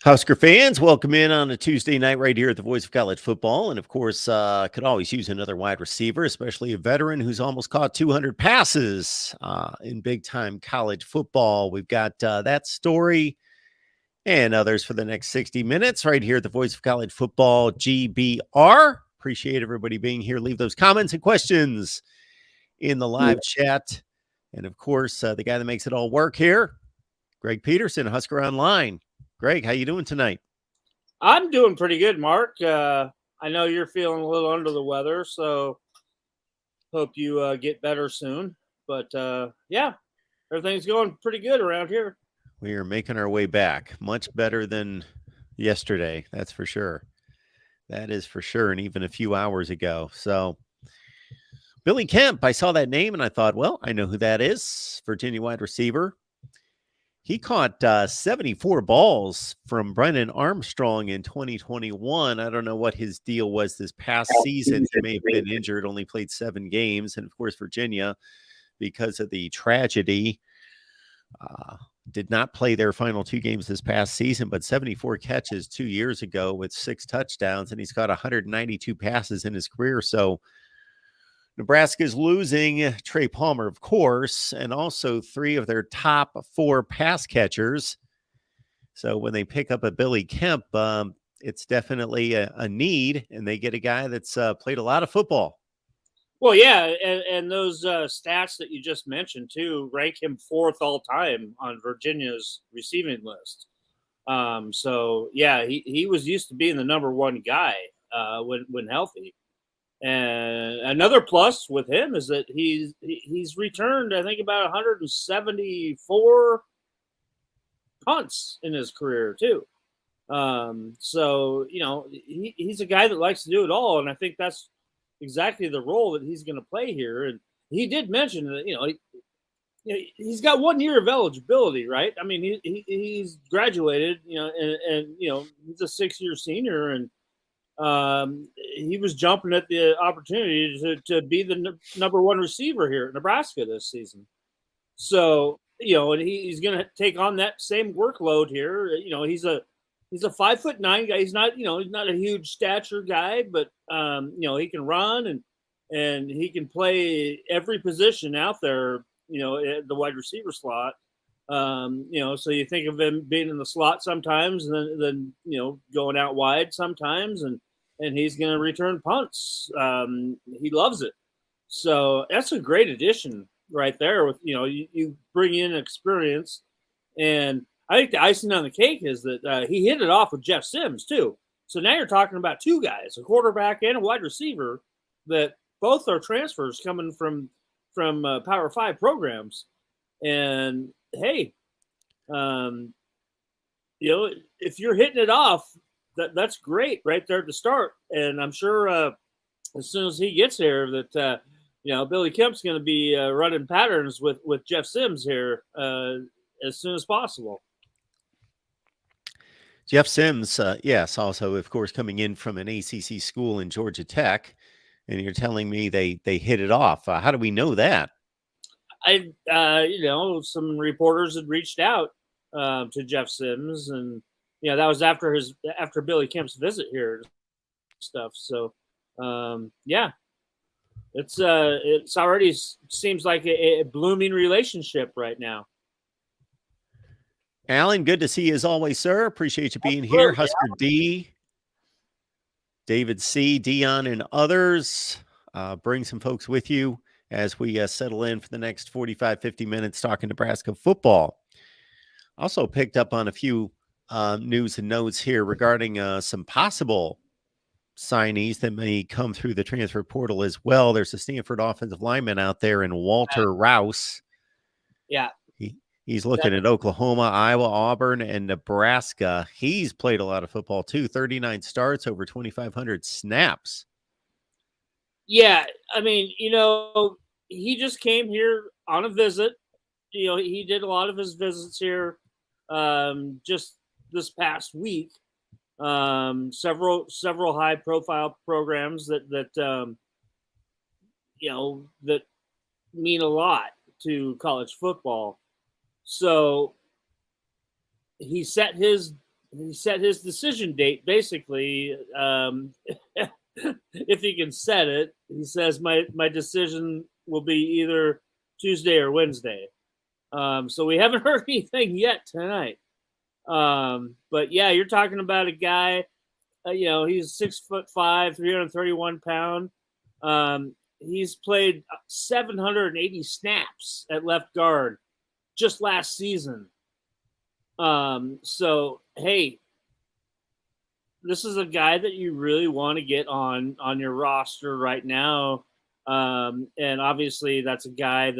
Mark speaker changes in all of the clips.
Speaker 1: Husker fans, welcome in on a Tuesday night right here at the Voice of College Football. And of course, could always use another wide receiver, especially a veteran who's almost caught 200 passes in big time college football. We've got that story and others for the next 60 minutes right here at the Voice of College Football GBR. Appreciate everybody being here. Leave those comments and questions in the live chat. And of course, the guy that makes it all work here, Greg Peterson, Husker Online. Greg, how you doing tonight?
Speaker 2: I'm doing pretty good, Mark. I know you're feeling a little under the weather, so hope you get better soon. But yeah, everything's going pretty good around here.
Speaker 1: We are making our way back. Much better than yesterday, that's for sure. That is for sure, and even a few hours ago. So, Billy Kemp, I saw that name and I thought, well, I know who that is. Virginia wide receiver. He caught 74 balls from Brennan Armstrong in 2021. I don't know what his deal was this past season. He may have been injured, only played 7 games. And of course, Virginia, because of the tragedy, did not play their final 2 games this past season, but 74 catches 2 years ago with 6 touchdowns. And he's got 192 passes in his career. So Nebraska's losing Trey Palmer, of course, and also 3 of their top 4 pass catchers. So when they pick up a Billy Kemp, it's definitely a need, and they get a guy that's played a lot of football.
Speaker 2: Well, yeah, and those stats that you just mentioned, too, rank him 4th all-time on Virginia's receiving list. So, yeah, he was used to being the number 1 guy when healthy. And another plus with him is that he's returned, I think, about 174 punts in his career too. So he's a guy that likes to do it all, and I think that's exactly the role that he's going to play here. And he did mention that he's got 1 year of eligibility, right? I mean, he's graduated, and he's a 6-year senior, and he was jumping at the opportunity to be the number 1 receiver here at Nebraska this season. So, and he's going to take on that same workload here. He's a 5'9" guy. He's not a huge stature guy, but he can run and he can play every position out there, at the wide receiver slot. So you think of him being in the slot sometimes, and then going out wide sometimes, and he's going to return punts. He loves it. So that's a great addition right there. With you bring in experience, and I think the icing on the cake is that he hit it off with Jeff Sims too. So now you're talking about 2 guys, a quarterback and a wide receiver, that both are transfers coming from Power 5 programs. And hey, if you're hitting it off, that's great right there to start. And I'm sure as soon as he gets here that Billy Kemp's going to be running patterns with Jeff Sims here as soon as possible.
Speaker 1: Jeff Sims, yes, also, of course, coming in from an ACC school in Georgia Tech, and you're telling me they hit it off. How do we know that?
Speaker 2: Some reporters had reached out to Jeff Sims, and that was after Billy Kemp's visit here and stuff. So it's already seems like a blooming relationship right now.
Speaker 1: Alan, good to see you as always, sir. Appreciate you being here. Husker D, David C, Dion, and others. Bring some folks with you as we settle in for the next 45, 50 minutes talking Nebraska football. Also picked up on a few news and notes here regarding some possible signees that may come through the transfer portal as well. There's a Stanford offensive lineman out there in Walter Rouse.
Speaker 2: Yeah.
Speaker 1: He's looking at Oklahoma, Iowa, Auburn, and Nebraska. He's played a lot of football too. 39 starts, over 2,500 snaps.
Speaker 2: Yeah, I mean, he just came here on a visit. He did a lot of his visits here just this past week. Several high-profile programs that that mean a lot to college football. So he set his he set his decision date basically. If he can set it, he says my decision will be either Tuesday or Wednesday. So we haven't heard anything yet tonight. But yeah, you're talking about a guy. He's 6'5", 331 pound. He's played 780 snaps at left guard just last season. So hey, this is a guy that you really want to get on your roster right now. And obviously that's a guy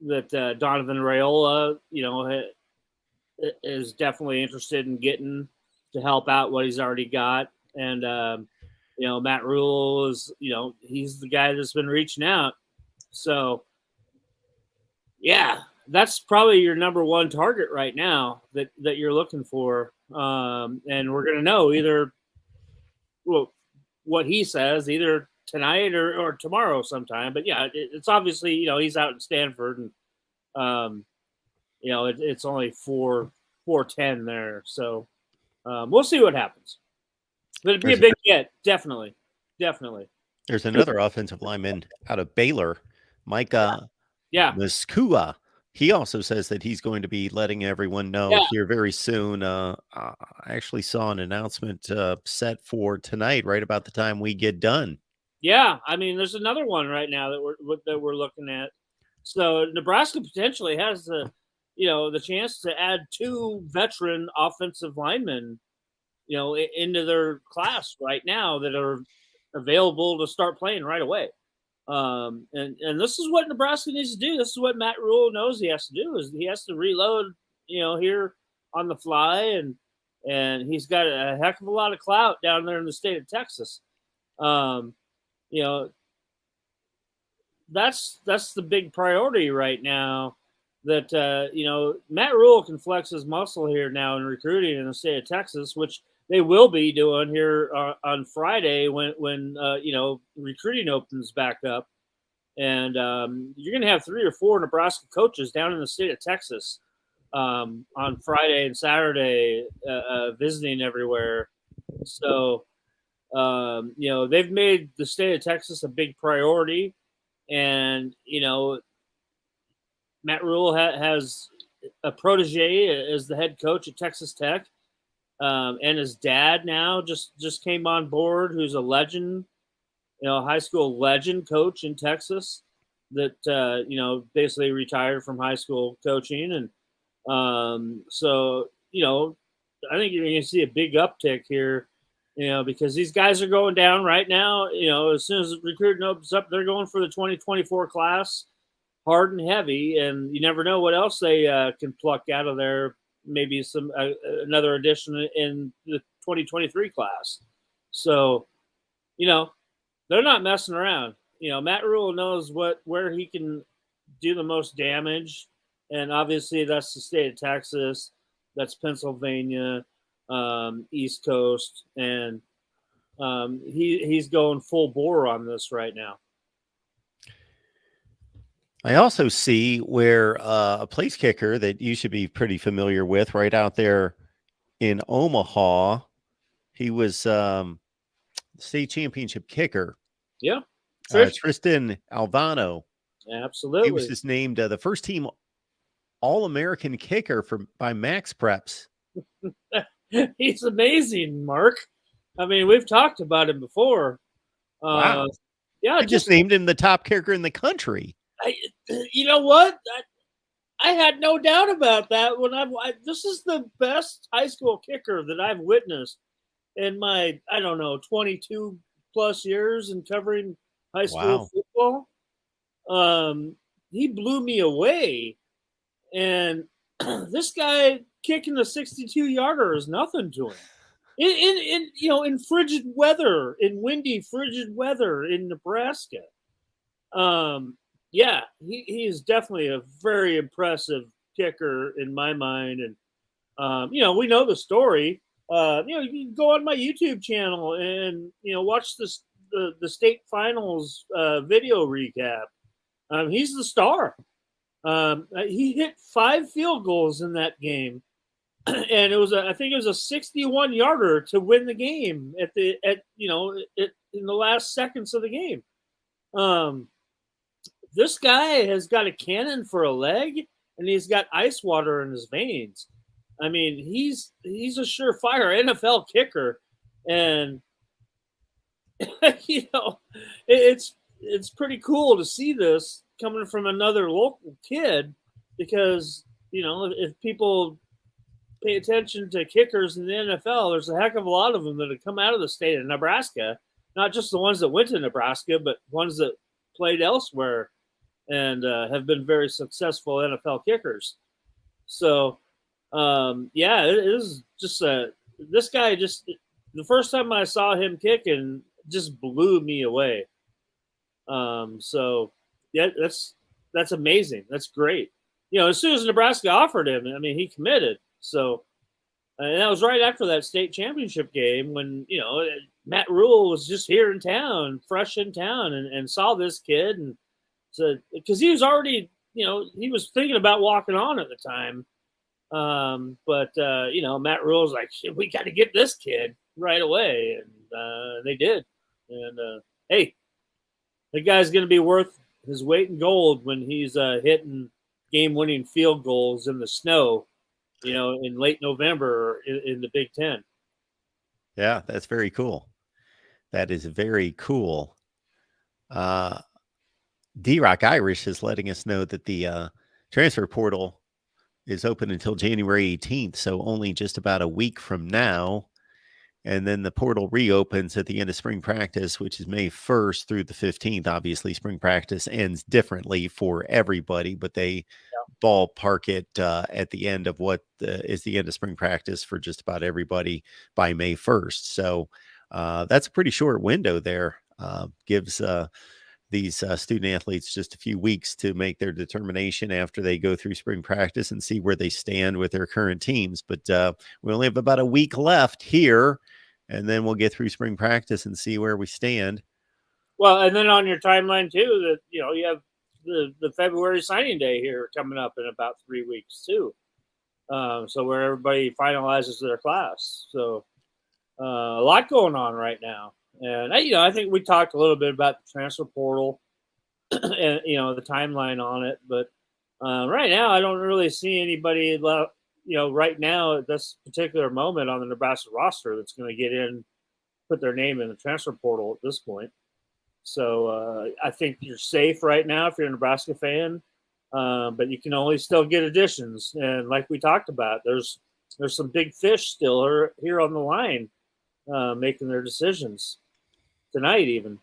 Speaker 2: that Donovan Raiola, is definitely interested in getting to help out what he's already got. And, Matt Rule is, he's the guy that's been reaching out. So yeah, that's probably your number one target right now that you're looking for. And we're going to know either what he says either tonight or tomorrow sometime. But yeah, it's obviously, he's out in Stanford and, it's only 4:10 there. So we'll see what happens. But it'd be a big get. Definitely.
Speaker 1: There's another offensive lineman out of Baylor, Micah Muskua. He also says that he's going to be letting everyone know here very soon. I actually saw an announcement set for tonight, right about the time we get done.
Speaker 2: Yeah, I mean, there's another one right now that we're looking at. So Nebraska potentially has the chance to add 2 veteran offensive linemen, into their class right now that are available to start playing right away. And this is what Nebraska needs to do. This is what Matt Rule knows he has to do is he has to reload, here on the fly, and he's got a heck of a lot of clout down there in the state of Texas. That's the big priority right now. That Matt Rule can flex his muscle here now in recruiting in the state of Texas, which they will be doing here on Friday when recruiting opens back up, and you're going to have 3 or 4 Nebraska coaches down in the state of Texas on Friday and Saturday visiting everywhere. So they've made the state of Texas a big priority, and Matt Rule has a protege as the head coach at Texas Tech. And his dad now just came on board, who's a legend, high school legend coach in Texas that, basically retired from high school coaching. And so, I think you're going to see a big uptick here, because these guys are going down right now. As soon as recruiting opens up, they're going for the 2024 class hard and heavy, and you never know what else they can pluck out of there. Maybe some another addition in the 2023 class. So, they're not messing around. Matt Rule knows where he can do the most damage, and obviously that's the state of Texas, that's Pennsylvania, East Coast, and he's going full bore on this right now.
Speaker 1: I also see where a place kicker that you should be pretty familiar with right out there in Omaha. He was state championship kicker.
Speaker 2: Yeah.
Speaker 1: Tristan Alvano.
Speaker 2: Absolutely.
Speaker 1: He was just named the first team All-American kicker by Max Preps.
Speaker 2: He's amazing, Mark. I mean, we've talked about him before.
Speaker 1: Wow.
Speaker 2: Yeah.
Speaker 1: I just named him the top kicker in the country.
Speaker 2: You know what? I had no doubt about that this is the best high school kicker that I've witnessed in my, 22 plus years in covering high school football. He blew me away, and this guy kicking a 62-yarder is nothing to him. In frigid weather, in windy, frigid weather in Nebraska. Yeah, he is definitely a very impressive kicker in my mind. And, we know the story. You can go on my YouTube channel and, watch the state finals video recap. He's the star. He hit 5 field goals in that game. and I think it was a 61-yarder to win the game in the last seconds of the game. This guy has got a cannon for a leg, and he's got ice water in his veins. I mean, he's a surefire NFL kicker, and it's pretty cool to see this coming from another local kid, because if people pay attention to kickers in the NFL, there's a heck of a lot of them that have come out of the state of Nebraska, not just the ones that went to Nebraska, but ones that played elsewhere and have been very successful NFL kickers. So, it is just this guy just the first time I saw him kicking just blew me away. So yeah, that's amazing. That's great. As soon as Nebraska offered him, I mean, he committed. So, and that was right after that state championship game when, Matt Rule was just here in town, fresh in town, and saw this kid. And so, because he was already, he was thinking about walking on at the time. But Matt Rule was like, we got to get this kid right away. And they did. And hey, the guy's going to be worth his weight in gold when he's hitting game-winning field goals in the snow, in late November in the Big Ten.
Speaker 1: Yeah, that's very cool. That is very cool. D-Rock Irish is letting us know that the transfer portal is open until January 18th, so only just about a week from now. And then the portal reopens at the end of spring practice, which is May 1st through the 15th. Obviously, spring practice ends differently for everybody, but they ballpark it at the end of what is the end of spring practice for just about everybody by May 1st. So that's a pretty short window there. Gives these student athletes just a few weeks to make their determination after they go through spring practice and see where they stand with their current teams. But we only have about a week left here, and then we'll get through spring practice and see where we stand.
Speaker 2: Well, and then on your timeline too, that you have the February signing day here coming up in about 3 weeks too. So where everybody finalizes their class. So a lot going on right now. And I think we talked a little bit about the transfer portal and the timeline on it, but right now I don't really see anybody left. Right now at this particular moment on the Nebraska roster that's going to get in, put their name in the transfer portal at this point. So I think you're safe right now if you're a Nebraska fan, but you can only still get additions. And like we talked about, there's some big fish still here on the line making their decisions tonight even.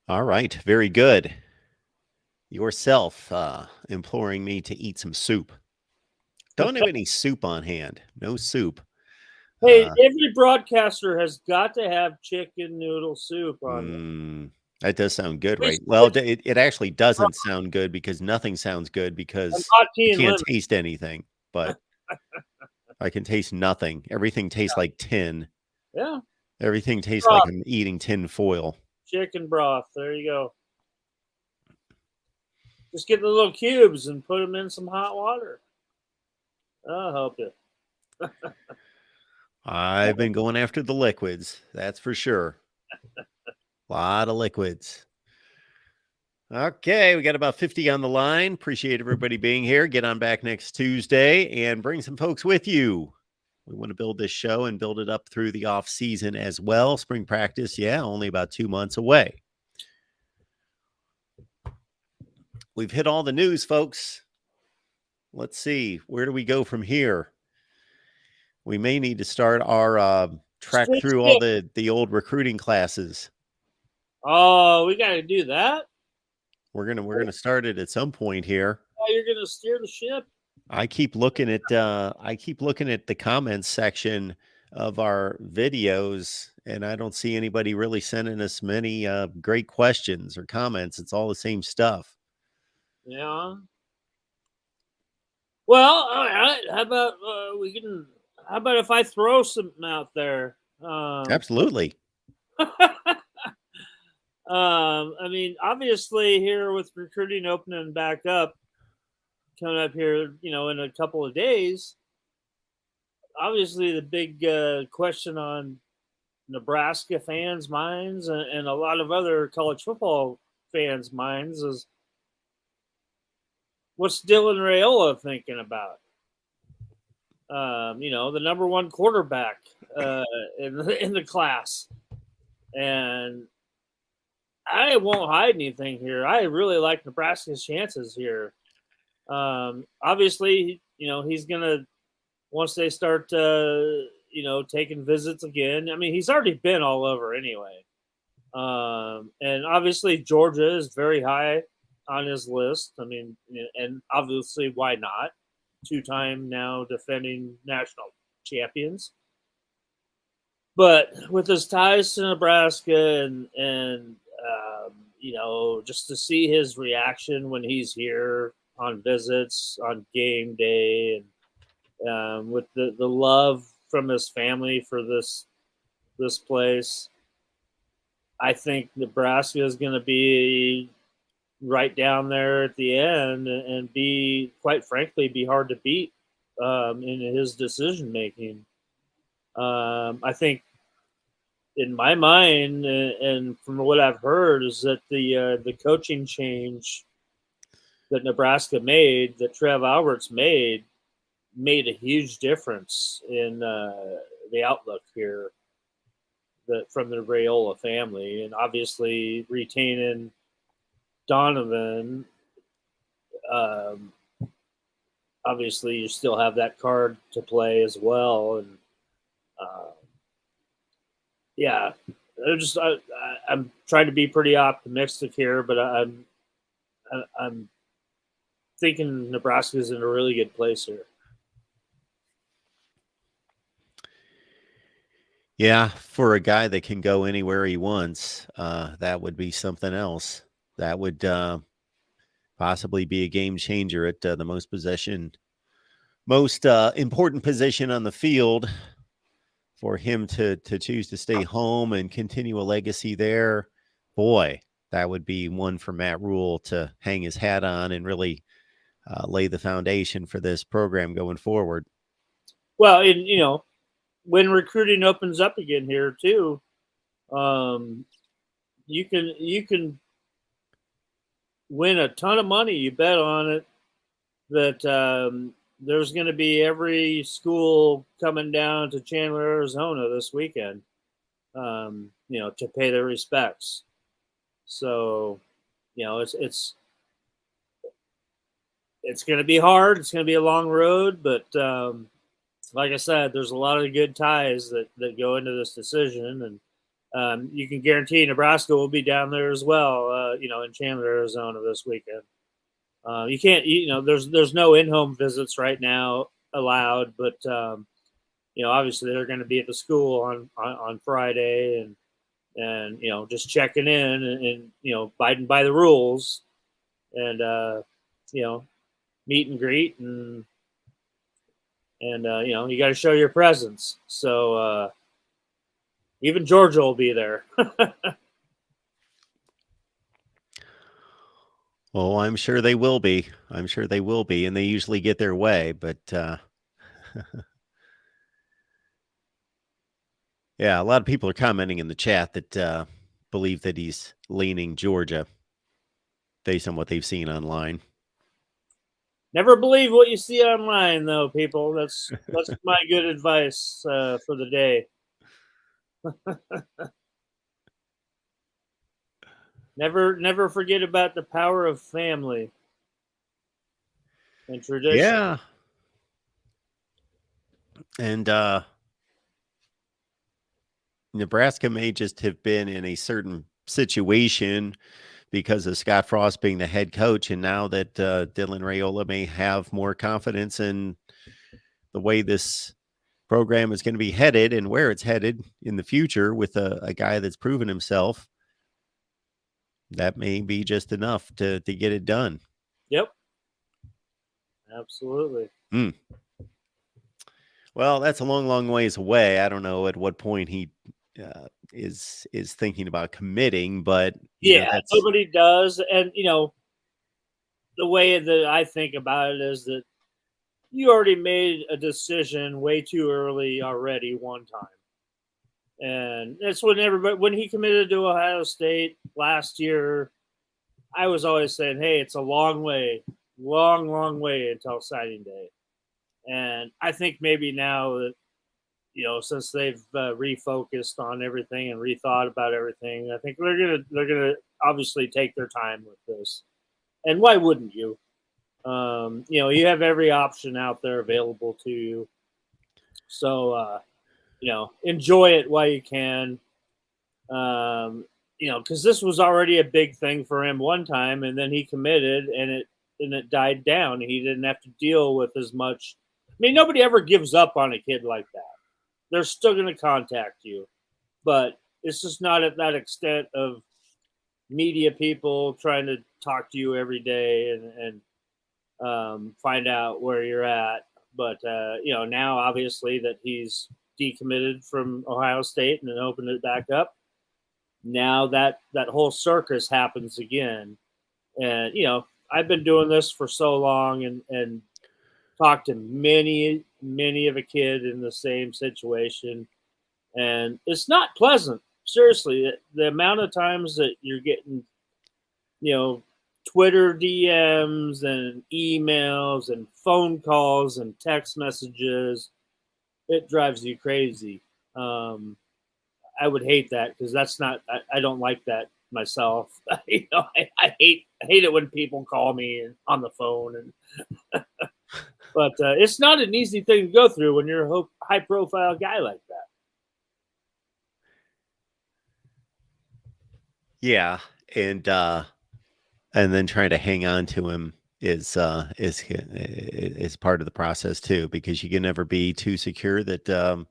Speaker 1: All right. Very good. Yourself imploring me to eat some soup. Don't have any soup on hand. No soup.
Speaker 2: Hey, every broadcaster has got to have chicken noodle soup on.
Speaker 1: That does sound good, right? Well, it actually doesn't sound good because nothing sounds good because you can't taste anything. But I can taste nothing. Everything tastes like tin.
Speaker 2: Yeah.
Speaker 1: Everything tastes like I'm eating tin foil.
Speaker 2: Chicken broth. There you go. Just get the little cubes and put them in some hot water. I'll help you.
Speaker 1: I've been going after the liquids. That's for sure. A lot of liquids. Okay, we got about 50 on the line. Appreciate everybody being here. Get on back next Tuesday and bring some folks with you. We want to build this show and build it up through the off season as well. Spring practice, only about 2 months away. We've hit all the news, folks. Let's see. Where do we go from here? We may need to start our track through all the old recruiting classes.
Speaker 2: Oh, we got to do that.
Speaker 1: We're gonna start it at some point here.
Speaker 2: Oh, you're gonna steer the ship.
Speaker 1: I keep looking at the comments section of our videos, and I don't see anybody really sending us many great questions or comments. It's all the same stuff.
Speaker 2: Yeah. Well, all right. How about How about if I throw something out there?
Speaker 1: Absolutely.
Speaker 2: I mean, obviously, here with recruiting opening back up, coming up here, in a couple of days. Obviously, the big question on Nebraska fans' minds and a lot of other college football fans' minds is what's Dylan Raiola thinking about? The number one quarterback in the class. And I won't hide anything here. I really like Nebraska's chances here. Obviously, he's going to, once they start, taking visits again, I mean, he's already been all over anyway. And obviously, Georgia is very high on his list. I mean, and obviously, why not? 2-time now defending national champions. But with his ties to Nebraska and just to see his reaction when he's here on visits, on game day, and with the love from his family for this place, I think Nebraska is going to be right down there at the end and be, quite frankly, be hard to beat in his decision making. I think, in my mind, and from what I've heard, is that the coaching change that Nebraska made, that Trev Alberts made a huge difference in the outlook here from the Raiola family, and obviously retaining Donovan. Obviously, you still have that card to play as well, and I'm trying to be pretty optimistic here, but I'm thinking Nebraska's in a really good place here.
Speaker 1: Yeah, for a guy that can go anywhere he wants, that would be something else. That would possibly be a game changer at the most important position on the field. For him to choose to stay home and continue a legacy there, boy, that would be one for Matt Rule to hang his hat on and really lay the foundation for this program going forward.
Speaker 2: Well, and when recruiting opens up again here too, you can win a ton of money. You bet on it that there's going to be every school coming down to Chandler, Arizona this weekend, to pay their respects. So, it's going to be hard. It's going to be a long road, but like I said, there's a lot of good ties that go into this decision, and you can guarantee Nebraska will be down there as well, in Chandler, Arizona this weekend. You can't, there's no in-home visits right now allowed, but obviously they're going to be at the school on Friday and just checking in and abiding by the rules and meet and greet and you got to show your presence. So even Georgia will be there.
Speaker 1: Oh, I'm sure they will be. I'm sure they will be, and they usually get their way. But yeah, a lot of people are commenting in the chat that believe that he's leaning Georgia based on what they've seen online.
Speaker 2: Never believe what you see online, though, people. That's my good advice for the day. Never forget about the power of family and tradition.
Speaker 1: Yeah. And Nebraska may just have been in a certain situation because of Scott Frost being the head coach. And now that Dylan Raiola may have more confidence in the way this program is going to be headed and where it's headed in the future with a guy that's proven himself, that may be just enough to get it done.
Speaker 2: Yep. Absolutely.
Speaker 1: Well, that's a long, long ways away. I don't know at what point he is thinking about committing, but
Speaker 2: nobody does. And, the way that I think about it is that you already made a decision way too early already one time. And that's when he committed to Ohio State last year, I was always saying, hey, it's a long way, long way until signing day. And I think maybe now that, since they've refocused on everything and rethought about everything, I think they're gonna obviously take their time with this. And why wouldn't you? You have every option out there available to you. So, enjoy it while you can. Because this was already a big thing for him one time, and then he committed, and it died down. He didn't have to deal with as much. I mean, nobody ever gives up on a kid like that. They're still going to contact you, but it's just not at that extent of media people trying to talk to you every day and find out where you're at. But now obviously that he's decommitted from Ohio State and then opened it back up, now that whole circus happens again. And I've been doing this for so long and talked to many of a kid in the same situation, and it's not pleasant. Seriously, the amount of times that you're getting Twitter DMs and emails and phone calls and text messages, it drives you crazy. I would hate that because that's not. I don't like that myself. I hate it when people call me on the phone, and but it's not an easy thing to go through when you're a high profile guy like that.
Speaker 1: Yeah, and then trying to hang on to him is part of the process too, because you can never be too secure that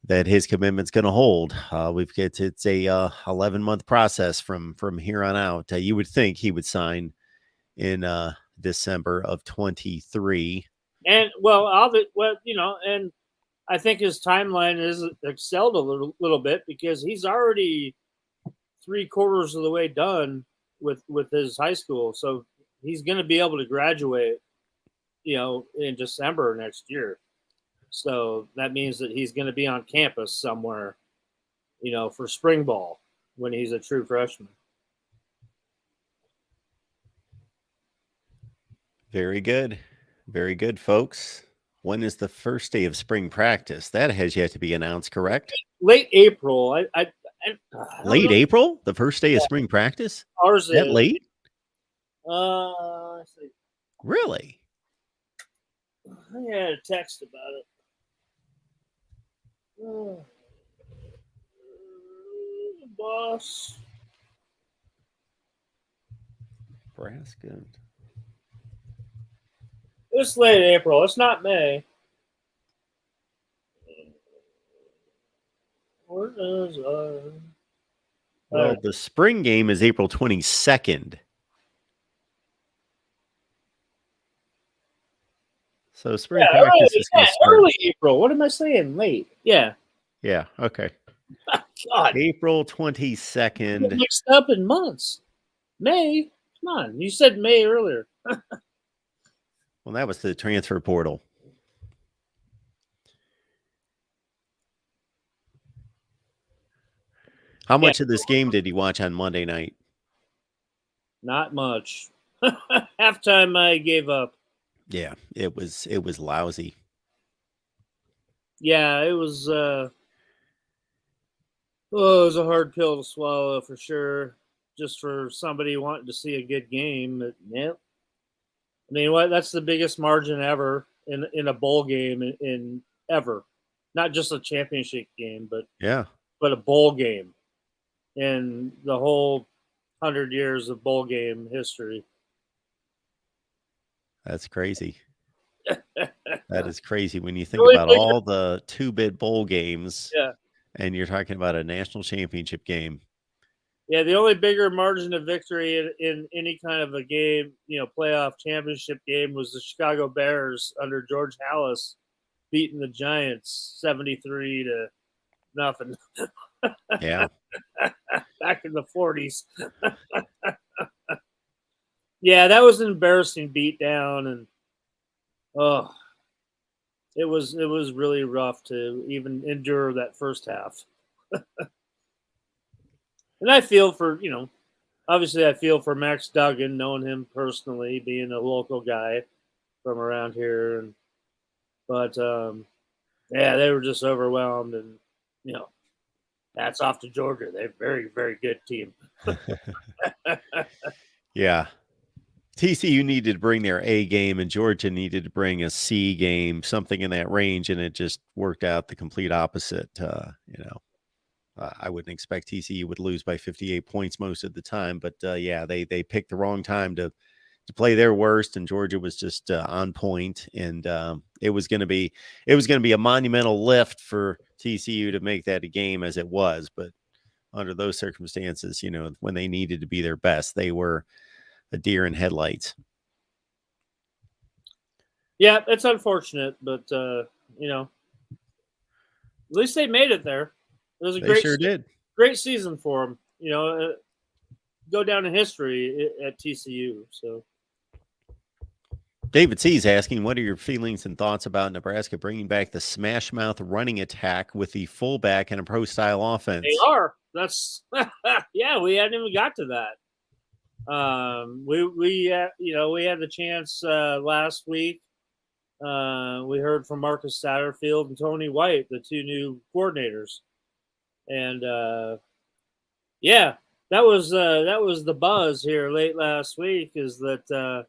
Speaker 1: that his commitment's going to hold. It's a 11-month process from here on out. You would think he would sign in December of 23.
Speaker 2: And and I think his timeline is excelled a little bit because he's already 3/4 of the way done with his high school, so he's going to be able to graduate, in December next year. So that means that he's going to be on campus somewhere, for spring ball when he's a true freshman.
Speaker 1: Very good. Very good, folks. When is the first day of spring practice? That has yet to be announced, correct?
Speaker 2: Late April.
Speaker 1: Late April? The first day of spring practice?
Speaker 2: Ours
Speaker 1: that
Speaker 2: is
Speaker 1: late?
Speaker 2: Let's see.
Speaker 1: Really?
Speaker 2: I had a text about it. Boss.
Speaker 1: Nebraska.
Speaker 2: It's late April. It's not May. Where is
Speaker 1: Well, the spring game is April 22nd. So spring practice is going to start.
Speaker 2: Early April. What am I saying? Late. Yeah.
Speaker 1: Yeah. Okay.
Speaker 2: God.
Speaker 1: April 22nd.
Speaker 2: Mixed up in months. May. Come on. You said May earlier.
Speaker 1: Well, that was the transfer portal. How much of this game did you watch on Monday night?
Speaker 2: Not much. Halftime, I gave up.
Speaker 1: Yeah, it was lousy.
Speaker 2: Yeah, it was. It was a hard pill to swallow for sure. Just for somebody wanting to see a good game, but yeah. I mean, what? That's the biggest margin ever in a bowl game in ever, not just a championship game, but a bowl game in the whole 100 years of bowl game history.
Speaker 1: That's crazy. That is crazy when you think about all the 2-bit bowl games.
Speaker 2: Yeah.
Speaker 1: And you're talking about a national championship game.
Speaker 2: Yeah, the only bigger margin of victory in any kind of a game, playoff championship game, was the Chicago Bears under George Halas beating the Giants 73-0.
Speaker 1: Yeah.
Speaker 2: Back in the 40s. Yeah, that was an embarrassing beatdown, and oh, it was really rough to even endure that first half. And I feel for obviously I feel for Max Duggan, knowing him personally, being a local guy from around here, and but yeah, they were just overwhelmed, and you know, hats off to Georgia. They're a very, very good team.
Speaker 1: Yeah. TCU needed to bring their A game, and Georgia needed to bring a C game, something in that range, and it just worked out the complete opposite. I wouldn't expect TCU would lose by 58 points most of the time, but yeah, they picked the wrong time to play their worst, and Georgia was just on point, and it was going to be a monumental lift for TCU to make that a game as it was, but under those circumstances, when they needed to be their best, they were a deer in headlights.
Speaker 2: Yeah, it's unfortunate, but at least they made it there. It was a
Speaker 1: They sure did.
Speaker 2: great season for them. Go down in history at TCU. So
Speaker 1: David C is asking, what are your feelings and thoughts about Nebraska bringing back the smash mouth running attack with the fullback and a pro style offense?
Speaker 2: they are. That's yeah. We hadn't even got to that. We had the chance last week. We heard from Marcus Satterfield and Tony White, the two new coordinators, and yeah, that was the buzz here late last week. Is that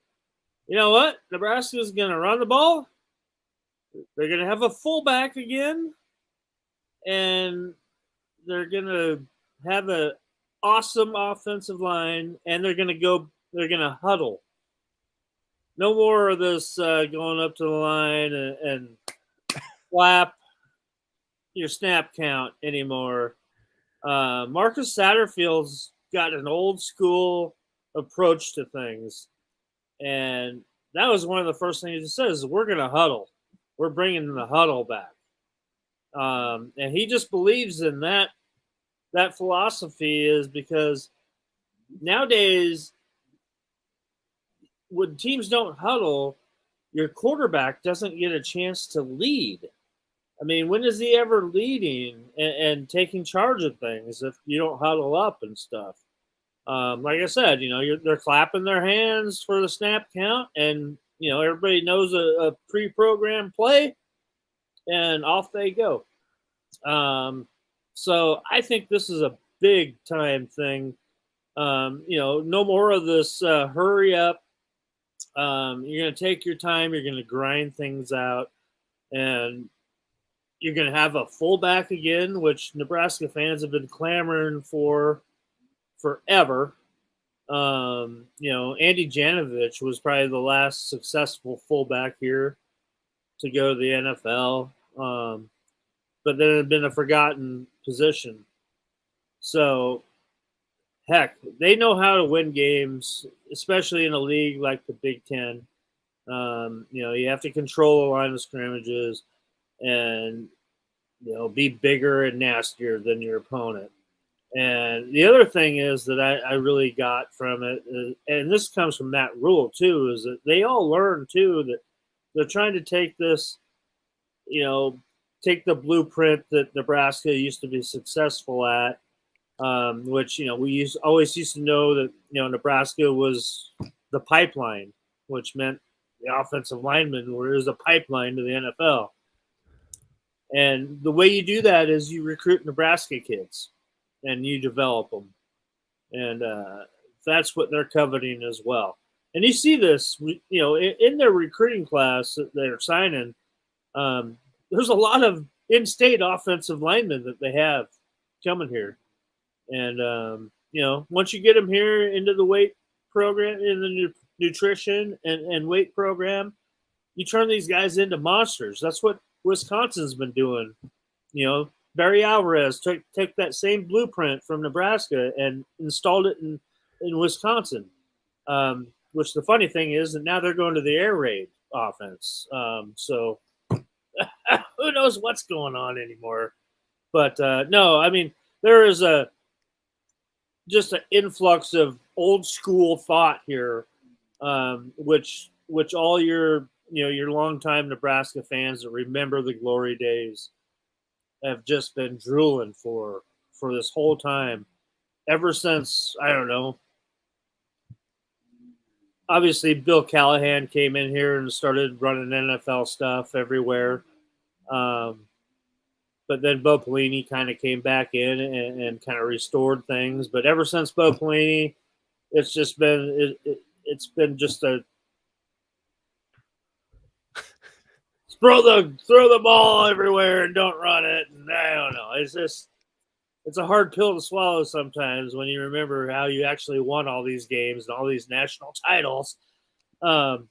Speaker 2: you know what, Nebraska is going to run the ball. They're going to have a fullback again, and they're going to have an awesome offensive line, and they're going to huddle. No more of this going up to the line and flap your snap count anymore. Marcus Satterfield's got an old school approach to things, and that was one of the first things he says: "We're going to huddle. We're bringing the huddle back." And he just believes in that philosophy, is because nowadays when teams don't huddle, your quarterback doesn't get a chance to lead. I mean, when is he ever leading and taking charge of things if you don't huddle up and stuff? Like I said, they're clapping their hands for the snap count, and everybody knows a pre-programmed play, and off they go. So I think this is a big time thing. No more of this hurry up. You're going to take your time. You're going to grind things out, and you're going to have a fullback again, which Nebraska fans have been clamoring for forever. Andy Janovich was probably the last successful fullback here to go to the NFL, but then it had been a forgotten position. So, heck, they know how to win games, especially in a league like the Big Ten. You have to control the line of scrimmages and be bigger and nastier than your opponent. And the other thing is that I really got from it, and this comes from Matt Rule too, is that they all learn too that they're trying to take this, take the blueprint that Nebraska used to be successful at, which we always used to know that Nebraska was the pipeline, which meant the offensive linemen were a pipeline to the NFL. And the way you do that is you recruit Nebraska kids and you develop them. And that's what they're coveting as well. And you see this, in their recruiting class that they're signing, there's a lot of in-state offensive linemen that they have coming here. And, once you get them here into the weight program, in the nutrition and weight program, you turn these guys into monsters. That's what Wisconsin's been doing. Barry Alvarez took that same blueprint from Nebraska and installed it in Wisconsin. Which the funny thing is that now they're going to the air raid offense. So who knows what's going on anymore? But no, I mean, there is just an influx of old school thought here which all your your longtime Nebraska fans that remember the glory days have just been drooling for this whole time, ever since, I don't know. Obviously, Bill Callahan came in here and started running NFL stuff everywhere. But then Bo Pelini kind of came back in and kind of restored things. But ever since Bo Pelini, it's just been it's been just a throw the ball everywhere and don't run it. And I don't know. It's a hard pill to swallow sometimes when you remember how you actually won all these games and all these national titles. And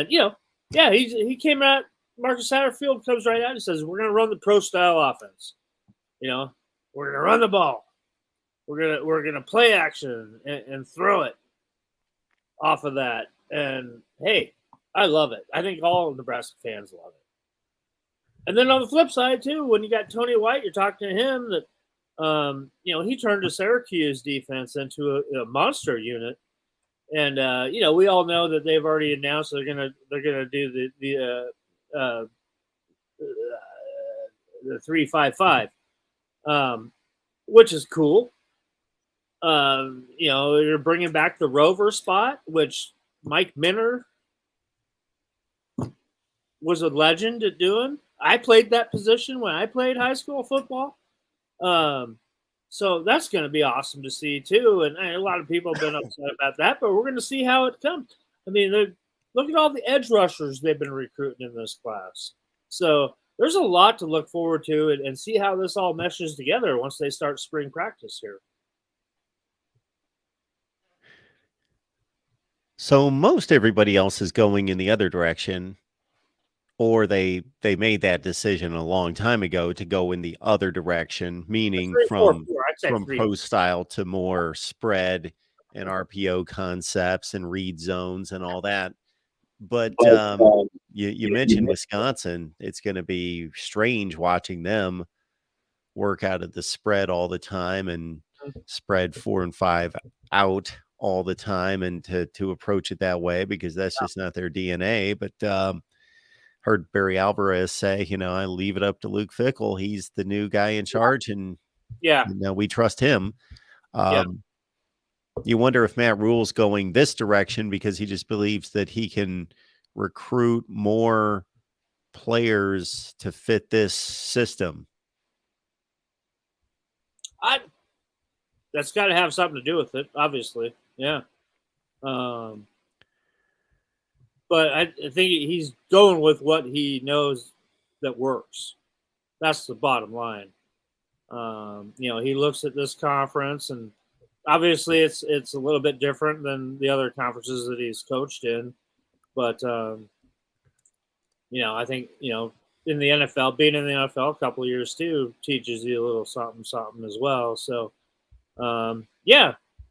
Speaker 2: he came out. Marcus Satterfield comes right out and says, "We're going to run the pro style offense. We're going to run the ball. We're gonna play action and throw it off of that." And hey, I love it. I think all Nebraska fans love it. And then on the flip side too, when you got Tony White, you're talking to him that he turned the Syracuse defense into a monster unit. And we all know that they've already announced they're gonna do the 3-5-5, which is cool. You're bringing back the rover spot, which Mike Minner was a legend at doing. I played that position when I played high school football. So that's going to be awesome to see too. And a lot of people have been upset about that, but we're going to see how it comes. I mean, look at all the edge rushers they've been recruiting in this class. So there's a lot to look forward to and see how this all meshes together once they start spring practice here.
Speaker 1: So most everybody else is going in the other direction, or they made that decision a long time ago to go in the other direction, meaning from pro style to more spread and RPO concepts and read zones and all that. But you mentioned Wisconsin. It's going to be strange watching them work out of the spread all the time and spread 4 and 5 out all the time, and to approach it that way, because that's just not their DNA. But heard Barry Alvarez say, I leave it up to Luke Fickell. He's the new guy in charge, and we trust him. You wonder if Matt Rule's going this direction because he just believes that he can recruit more players to fit this system.
Speaker 2: That's got to have something to do with it, obviously. Yeah. But I think he's going with what he knows that works. That's the bottom line. He looks at this conference, and obviously it's a little bit different than the other conferences that he's coached in. But, I think, in the NFL, being in the NFL a couple of years too, teaches you a little something as well. So,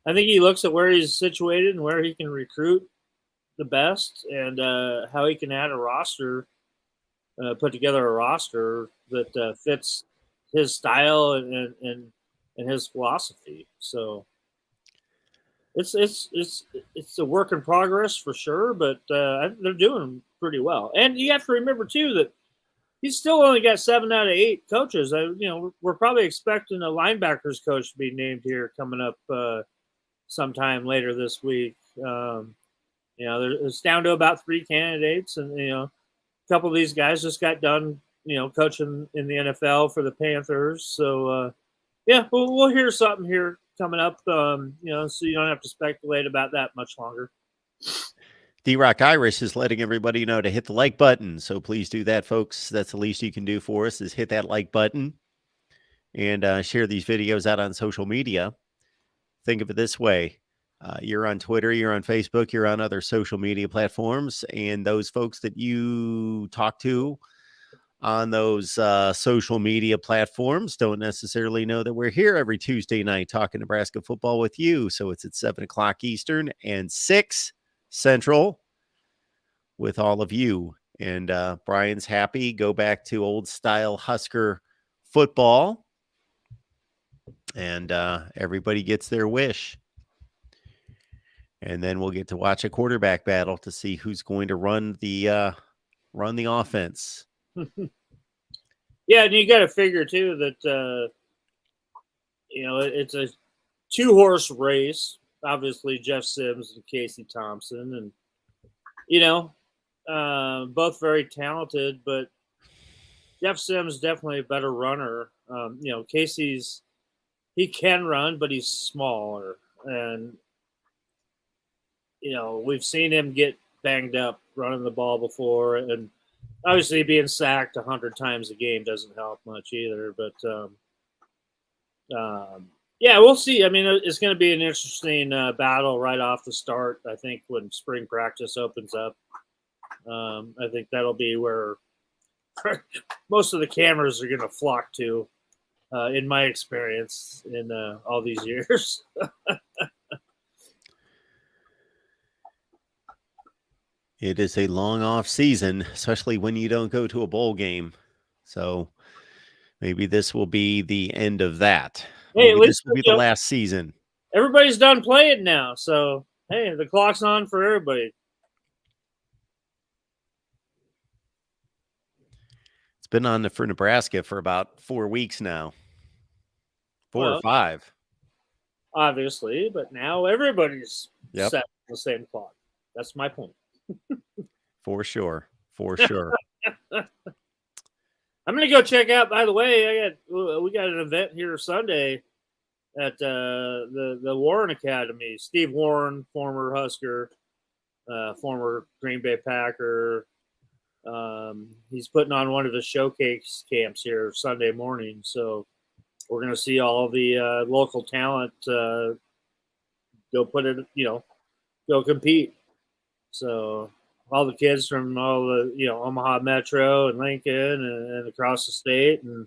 Speaker 2: I think he looks at where he's situated and where he can recruit the best, and how he can add a roster, put together a roster that fits his style and his philosophy. So it's a work in progress for sure, but they're doing pretty well. And you have to remember too that he's still only got 7 out of 8 coaches. We're probably expecting a linebackers coach to be named here coming up sometime later this week. It's down to about 3 candidates, and a couple of these guys just got done, coaching in the NFL for the Panthers. So we'll hear something here coming up. So you don't have to speculate about that much longer.
Speaker 1: D-Rock Irish is letting everybody know to hit the like button. So please do that, folks. That's the least you can do for us, is hit that like button and share these videos out on social media. Think of it this way. You're on Twitter, you're on Facebook, you're on other social media platforms, and those folks that you talk to on those social media platforms don't necessarily know that we're here every Tuesday night talking Nebraska football with you. So it's at 7 o'clock Eastern and 6 Central with all of you. And Brian's happy. Go back to old style Husker football, and everybody gets their wish. And then we'll get to watch a quarterback battle to see who's going to run the offense.
Speaker 2: Yeah, and you got to figure too that it's a 2-horse race. Obviously, Jeff Sims and Casey Thompson, and both very talented, but Jeff Sims definitely a better runner. He can run, but he's smaller, and we've seen him get banged up running the ball before, and obviously being sacked 100 times a game doesn't help much either. But yeah, we'll see. I mean, it's going to be an interesting battle right off the start. I think when spring practice opens up, I think that'll be where most of the cameras are going to flock to, in my experience in all these years.
Speaker 1: It is a long off season, especially when you don't go to a bowl game. So maybe this will be the end of that.
Speaker 2: Hey,
Speaker 1: Maybe this will be the last season.
Speaker 2: Everybody's done playing now, so hey, the clock's on for everybody.
Speaker 1: It's been on for Nebraska for about 4 weeks now. 4 or 5.
Speaker 2: Obviously, but now everybody's
Speaker 1: Yep.
Speaker 2: set on the same clock. That's my point.
Speaker 1: For sure. For sure.
Speaker 2: I'm gonna go check out. By the way, we got an event here Sunday at the Warren Academy. Steve Warren, former Husker, former Green Bay Packer. He's putting on one of his showcase camps here Sunday morning. So we're gonna see all the local talent go compete. So all the kids from all the Omaha Metro and Lincoln and across the state and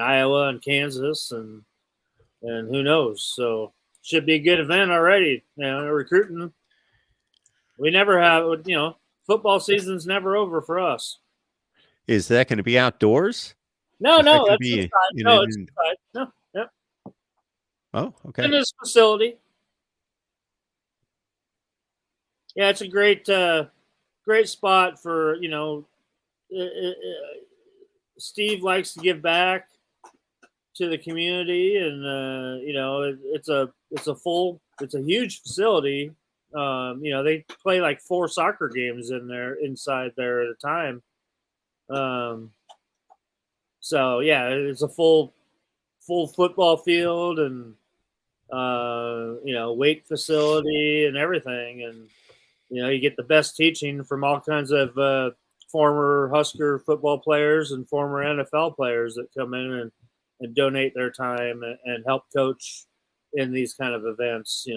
Speaker 2: Iowa and Kansas and who knows. So should be a good event already. Recruiting. We never have football season's never over for us.
Speaker 1: Is that going to be outdoors?
Speaker 2: No, that's inside. No, it's inside. No, yep.
Speaker 1: Oh, okay.
Speaker 2: In this facility. Yeah, it's a great spot for Steve likes to give back to the community, and it's a huge facility. They play like 4 soccer games inside there at a time. So yeah, it's a full football field and weight facility and everything, and you get the best teaching from all kinds of former Husker football players and former NFL players that come in and donate their time and help coach in these kind of events,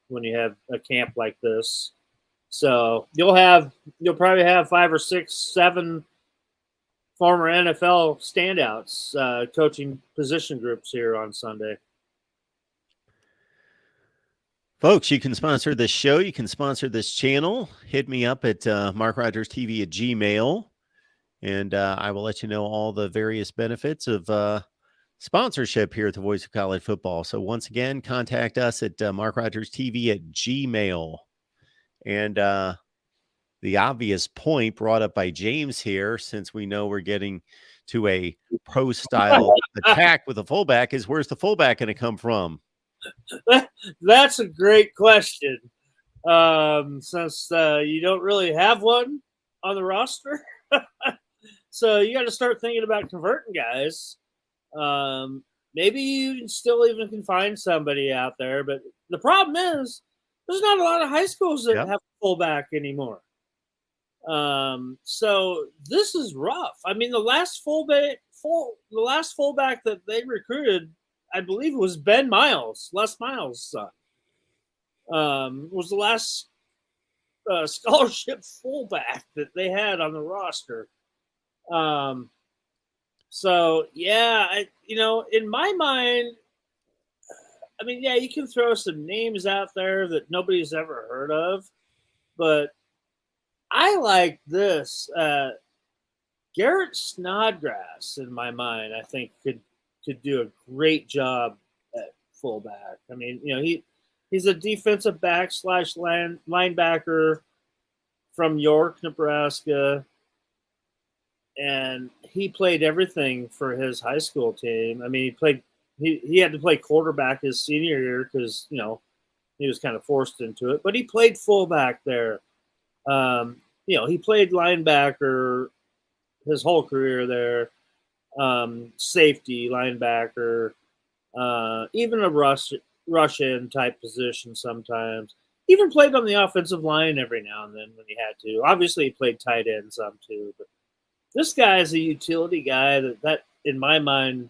Speaker 2: when you have a camp like this. So you'll probably have 5 or 6, 7 former NFL standouts coaching position groups here on Sunday.
Speaker 1: Folks, you can sponsor this show. You can sponsor this channel. Hit me up at MarkRogersTV at Gmail, and I will let you know all the various benefits of sponsorship here at the Voice of College Football. So once again, contact us at MarkRogersTV at Gmail. And the obvious point brought up by James here, since we know we're getting to a pro-style attack with a fullback, is where's the fullback going to come from?
Speaker 2: That's a great question. Since you don't really have one on the roster, so you got to start thinking about converting guys. Maybe you still even can find somebody out there, but the problem is there's not a lot of high schools that have a fullback anymore. So this is rough. I mean, the last fullback that they recruited, I believe it was Ben Miles, Les Miles' son, was the last scholarship fullback that they had on the roster. So yeah, in my mind, I mean, yeah, you can throw some names out there that nobody's ever heard of, but I like this. Garrett Snodgrass, in my mind, I think could do a great job at fullback. I mean, He's a defensive back slash linebacker from York, Nebraska, and he played everything for his high school team. I mean, he had to play quarterback his senior year because he was kind of forced into it, but he played fullback there. He played linebacker his whole career there, safety, linebacker, even a rush in type position sometimes. Even played on the offensive line every now and then when he had to. Obviously, he played tight end some too. But this guy is a utility guy that in my mind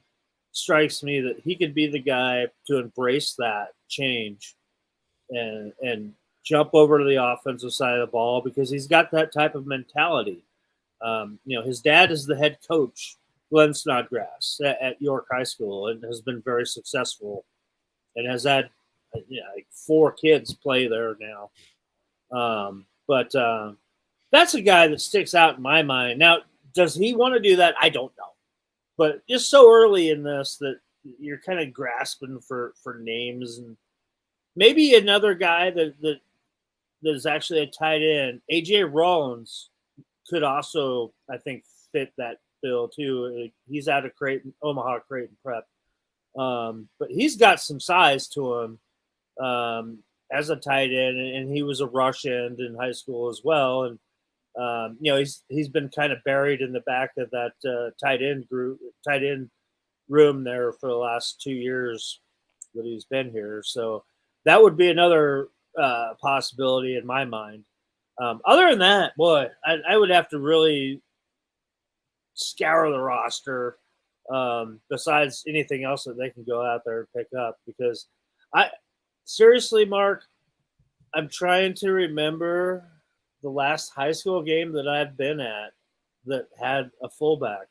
Speaker 2: strikes me that he could be the guy to embrace that change and jump over to the offensive side of the ball because he's got that type of mentality. His dad is the head coach, Glenn Snodgrass, at York High School, and has been very successful, and has had like 4 kids play there now. But that's a guy that sticks out in my mind. Now, does he want to do that? I don't know, but just so early in this that you're kind of grasping for names, and maybe another guy that is actually a tight end, AJ Rollins, could also, I think, fit that bill too. He's out of Omaha Creighton Prep, but he's got some size to him as a tight end, and he was a rush end in high school as well. And he's been kind of buried in the back of that tight end room there for the last 2 years that he's been here. So that would be another possibility in my mind. Other than that, boy, I would have to really scour the roster besides anything else that they can go out there and pick up. Because seriously, Mark, I'm trying to remember the last high school game that I've been at that had a fullback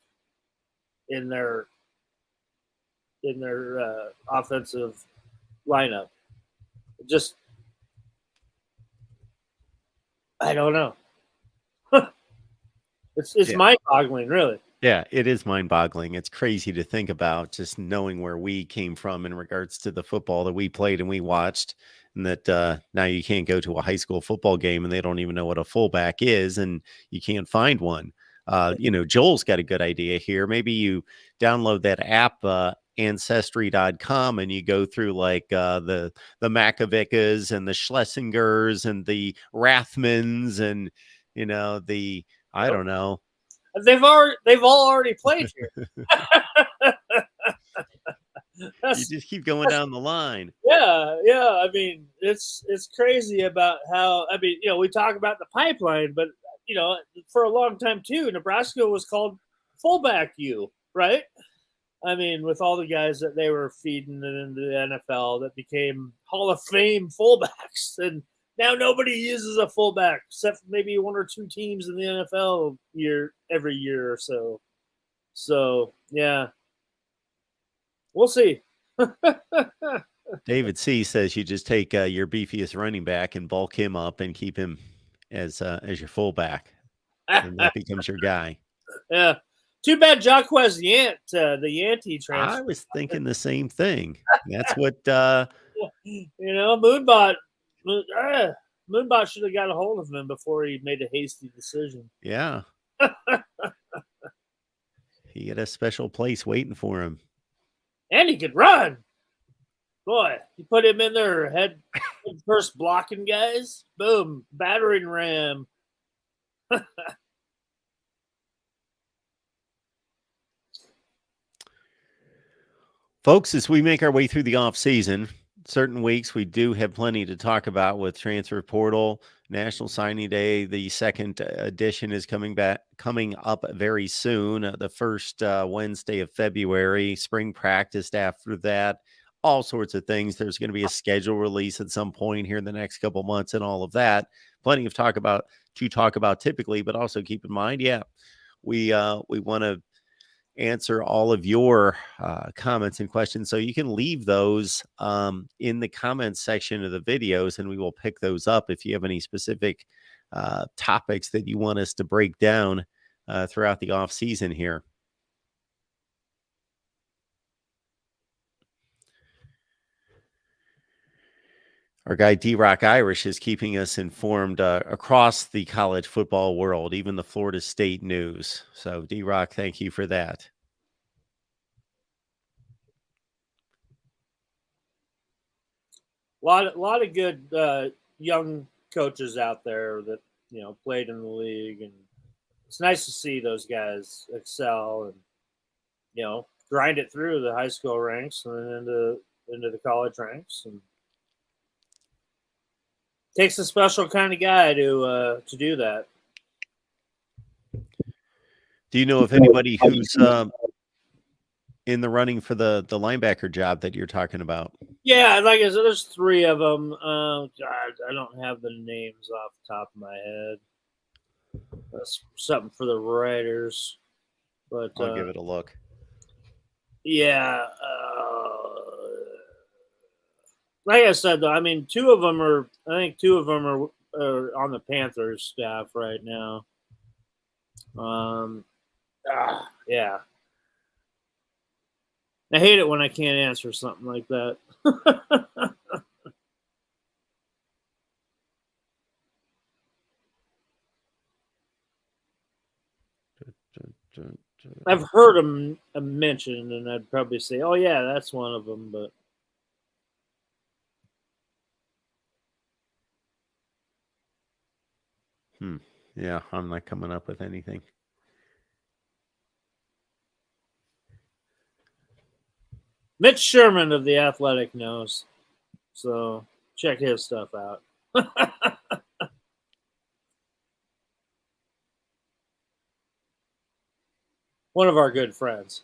Speaker 2: in their offensive lineup. Just, I don't know. It's mind-boggling, really.
Speaker 1: Yeah, it is mind-boggling. It's crazy to think about just knowing where we came from in regards to the football that we played and we watched, and that now you can't go to a high school football game and they don't even know what a fullback is, and you can't find one. Joel's got a good idea here. Maybe you download that app, Ancestry.com, and you go through like the Macavickas and the Schlesingers and the Rathmans and I don't know.
Speaker 2: They've all already played here.
Speaker 1: You just keep going down the line.
Speaker 2: Yeah. I mean, it's crazy about how. I mean, we talk about the pipeline, but for a long time too, Nebraska was called fullback U, right? I mean, with all the guys that they were feeding into the NFL that became Hall of Fame fullbacks, and now nobody uses a fullback except maybe 1 or 2 teams in the NFL every year or so. So yeah, we'll see.
Speaker 1: David C says you just take your beefiest running back and bulk him up and keep him as your fullback, and that becomes your guy.
Speaker 2: Yeah. Too bad Jacquez Yant, the Yanty transfer.
Speaker 1: I was thinking the same thing. That's what
Speaker 2: Moonbot should have got a hold of him before he made a hasty decision.
Speaker 1: Yeah. He had a special place waiting for him.
Speaker 2: And he could run. Boy, you put him in there, head first blocking guys. Boom, battering ram.
Speaker 1: Folks, as we make our way through the off season, certain weeks we do have plenty to talk about with transfer portal, National Signing Day. The second edition is coming up very soon. The first Wednesday of February, spring practice after that, all sorts of things. There's going to be a schedule release at some point here in the next couple months and all of that. Plenty of talk about typically, but also keep in mind, we want to answer all of your comments and questions. So you can leave those in the comments section of the videos, and we will pick those up if you have any specific topics that you want us to break down throughout the off season here. Our guy D-Rock Irish is keeping us informed across the college football world, even the Florida State news. So, D-Rock, thank you for that.
Speaker 2: A lot of good young coaches out there that played in the league, and it's nice to see those guys excel and grind it through the high school ranks and then into the college ranks. And takes a special kind of guy to do that.
Speaker 1: Do you know of anybody who's in the running for the linebacker job that you're talking about?
Speaker 2: Yeah, like I said, there's 3 of them. God, I don't have the names off the top of my head. That's something for the writers. But
Speaker 1: I'll give it a look.
Speaker 2: Yeah. Like I said, though, I mean, 2 of them are. I think 2 of them are on the Panthers staff right now. Yeah. I hate it when I can't answer something like that. I've heard them mentioned, and I'd probably say, "Oh yeah, that's one of them." But
Speaker 1: yeah, I'm not coming up with anything.
Speaker 2: Mitch Sherman of The Athletic knows, so check his stuff out. One of our good friends.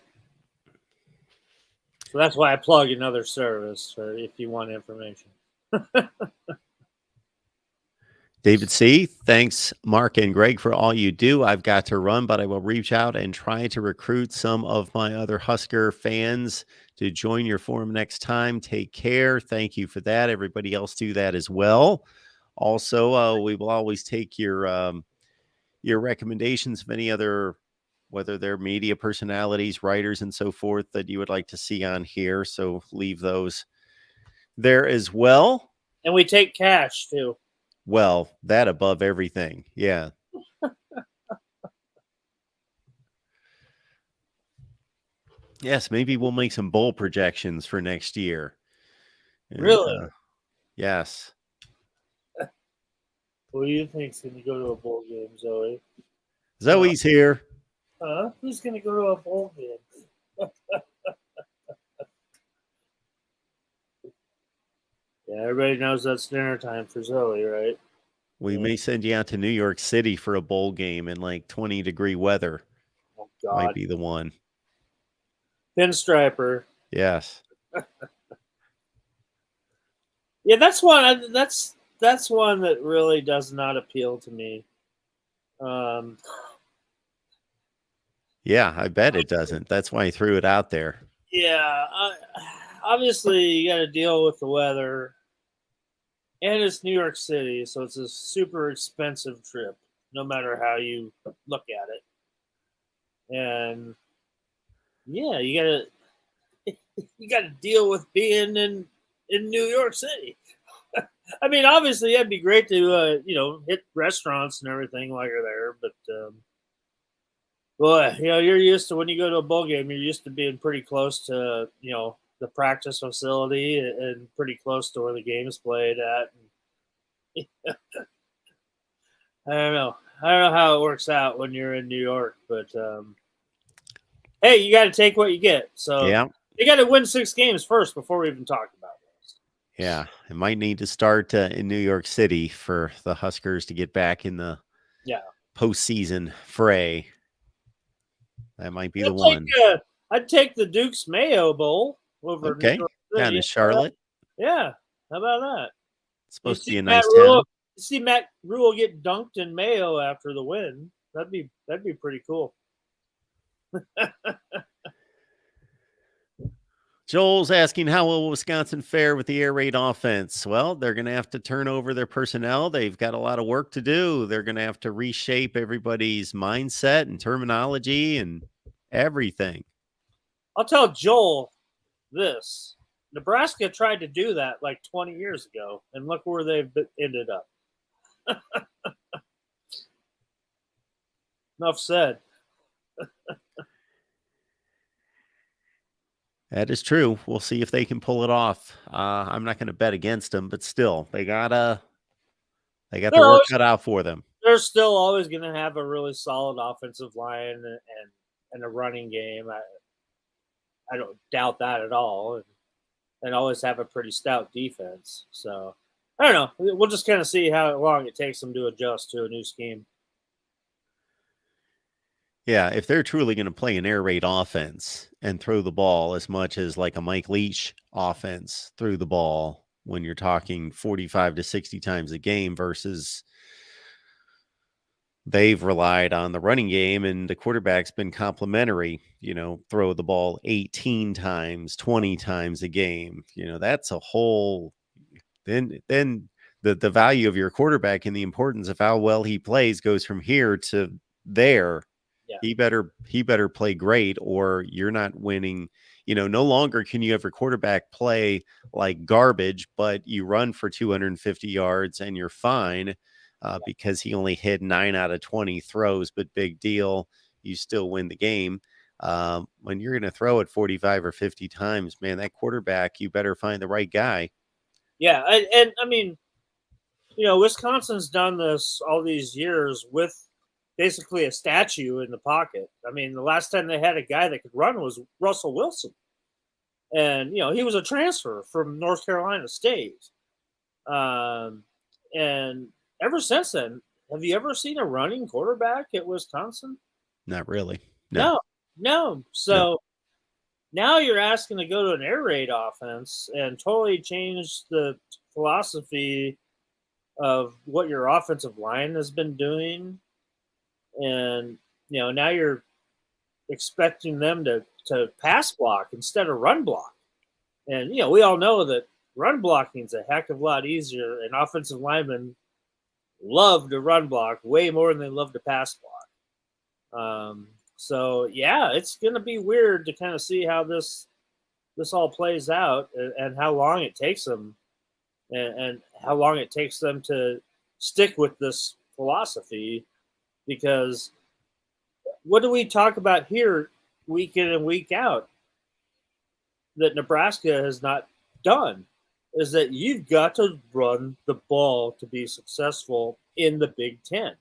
Speaker 2: So that's why I plug another service if you want information.
Speaker 1: David C., thanks, Mark and Greg, for all you do. I've got to run, but I will reach out and try to recruit some of my other Husker fans to join your forum next time. Take care. Thank you for that. Everybody else do that as well. Also, we will always take your recommendations of any other, whether they're media personalities, writers, and so forth, that you would like to see on here. So leave those there as well.
Speaker 2: And we take cash, too.
Speaker 1: Well, that above everything. Yeah. Yes, maybe we'll make some bowl projections for next year. And,
Speaker 2: really?
Speaker 1: Yes.
Speaker 2: Who do you think's going to go to a bowl game, Zoe?
Speaker 1: Zoe's here.
Speaker 2: Huh? Who's going to go to a bowl game? Yeah, everybody knows that's dinner time for Zoe, right?
Speaker 1: We may send you out to New York City for a bowl game in like 20-degree weather.
Speaker 2: Oh, God.
Speaker 1: Might be the one.
Speaker 2: Pinstriper.
Speaker 1: Yes.
Speaker 2: Yeah, that's one. That's one that really does not appeal to me.
Speaker 1: Yeah, I bet it doesn't. That's why I threw it out there.
Speaker 2: Yeah, obviously you got to deal with the weather, and it's New York City, so it's a super expensive trip, no matter how you look at it. And yeah, you gotta deal with being in New York City. I mean, obviously, it'd be great to hit restaurants and everything while you're there, but boy, you're used to, when you go to a bowl game, you're used to being pretty close to the practice facility and pretty close to where the game is played at. I don't know how it works out when you're in New York, but hey, you got to take what you get. So
Speaker 1: yeah,
Speaker 2: you got to win 6 games first before we even talk about this.
Speaker 1: Yeah, it might need to start in New York City for the Huskers to get back in the postseason fray. That might be the one.
Speaker 2: I'd take the Duke's Mayo Bowl over
Speaker 1: New York City. Down in Charlotte.
Speaker 2: Yeah, how about that?
Speaker 1: It's supposed to be a nice town.
Speaker 2: You see Matt Rule get dunked in Mayo after the win. That'd be pretty cool.
Speaker 1: Joel's asking, how will Wisconsin fare with the air raid offense? Well, they're going to have to turn over their personnel. They've got a lot of work to do. They're going to have to reshape everybody's mindset and terminology and everything.
Speaker 2: I'll tell Joel this. Nebraska tried to do that like 20 years ago, and look where they've ended up. Enough said.
Speaker 1: That is true. We'll see if they can pull it off. I'm not going to bet against them, but still, they got their work cut out for them.
Speaker 2: They're still always going to have a really solid offensive line and a running game. I don't doubt that at all, and always have a pretty stout defense. So I don't know. We'll just kind of see how long it takes them to adjust to a new scheme.
Speaker 1: Yeah, if they're truly going to play an air raid offense and throw the ball as much as like a Mike Leach offense threw the ball when you're talking 45 to 60 times a game versus they've relied on the running game and the quarterback's been complimentary, throw the ball 18 times, 20 times a game. That's a whole then the value of your quarterback and the importance of how well he plays goes from here to there. Yeah. He better play great or you're not winning. No longer can you have your quarterback play like garbage, but you run for 250 yards and you're fine because he only hit 9 out of 20 throws, but big deal. You still win the game. When you're going to throw it 45 or 50 times, man, that quarterback, you better find the right guy.
Speaker 2: Yeah. And I mean, Wisconsin's done this all these years with basically a statue in the pocket. I mean, the last time they had a guy that could run was Russell Wilson. And, he was a transfer from North Carolina State. And ever since then, have you ever seen a running quarterback at Wisconsin?
Speaker 1: Not really.
Speaker 2: No. So now you're asking to go to an air raid offense and totally change the philosophy of what your offensive line has been doing. And, now you're expecting them to pass block instead of run block. And, we all know that run blocking is a heck of a lot easier, and offensive linemen love to run block way more than they love to pass block. So, yeah, it's going to be weird to kind of see how this all plays out and how long it takes them and how long it takes them to stick with this philosophy. Because what do we talk about here week in and week out that Nebraska has not done is that you've got to run the ball to be successful in the Big Ten.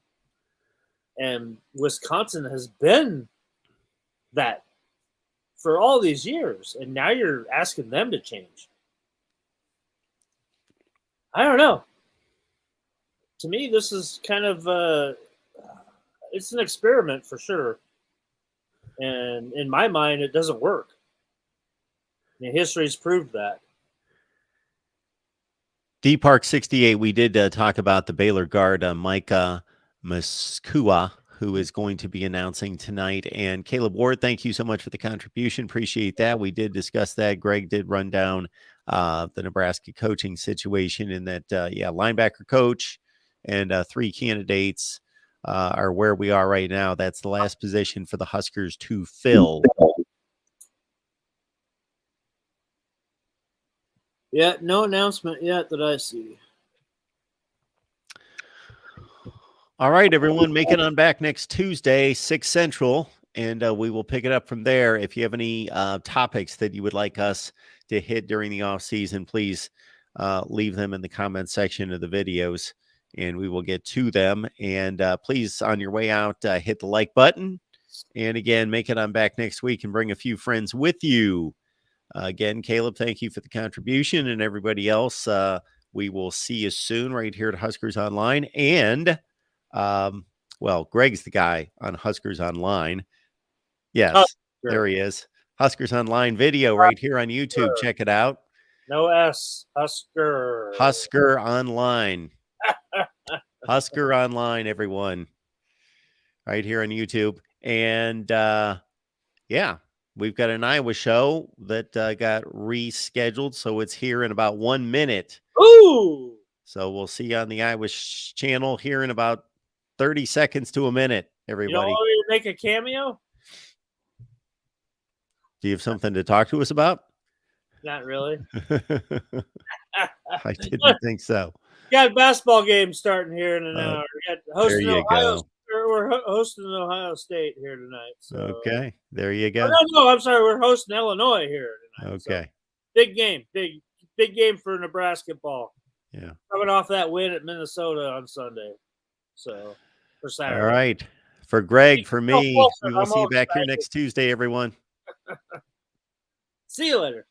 Speaker 2: And Wisconsin has been that for all these years. And now you're asking them to change. I don't know. To me, this is kind of it's an experiment for sure. And in my mind, it doesn't work. I mean, history's proved that.
Speaker 1: D-Park 68, we did talk about the Baylor guard, Micah Muskua, who is going to be announcing tonight. And Caleb Ward, thank you so much for the contribution. Appreciate that. We did discuss that. Greg did run down the Nebraska coaching situation in that, linebacker coach and 3 candidates are where we are right now. That's the last position for the Huskers to fill.
Speaker 2: Yeah, no announcement yet that I see.
Speaker 1: All right, everyone, make it on back next Tuesday, 6 Central, and we will pick it up from there. If you have any topics that you would like us to hit during the off season, please leave them in the comment section of the videos, and we will get to them. And please, on your way out, hit the like button. And again, make it on back next week and bring a few friends with you. Again, Caleb, thank you for the contribution, and everybody else. We will see you soon right here at Huskers Online. And, Greg's the guy on Huskers Online. Yes, there he is. Huskers Online video right here on YouTube. Check it out.
Speaker 2: No S, Husker.
Speaker 1: Husker Online. Husker Online, everyone. Right here on YouTube. And, we've got an Iowa show that got rescheduled, so it's here in about 1 minute.
Speaker 2: Ooh!
Speaker 1: So we'll see you on the Iowa channel here in about 30 seconds to a minute, everybody.
Speaker 2: You want me to make a cameo?
Speaker 1: Do you have something to talk to us about?
Speaker 2: Not really.
Speaker 1: I didn't think so.
Speaker 2: Got a basketball game starting here in an hour. We got
Speaker 1: There you go.
Speaker 2: We're hosting Ohio State here tonight. So.
Speaker 1: Okay, there you
Speaker 2: Oh,
Speaker 1: go.
Speaker 2: no, I'm sorry. We're hosting Illinois here tonight.
Speaker 1: Okay.
Speaker 2: So big game, big game for Nebraska ball.
Speaker 1: Yeah.
Speaker 2: Coming off that win at Minnesota on Sunday. So for Saturday.
Speaker 1: All right. For Greg, for me, we will see you back here
Speaker 2: excited.
Speaker 1: next Tuesday, everyone.
Speaker 2: See you later.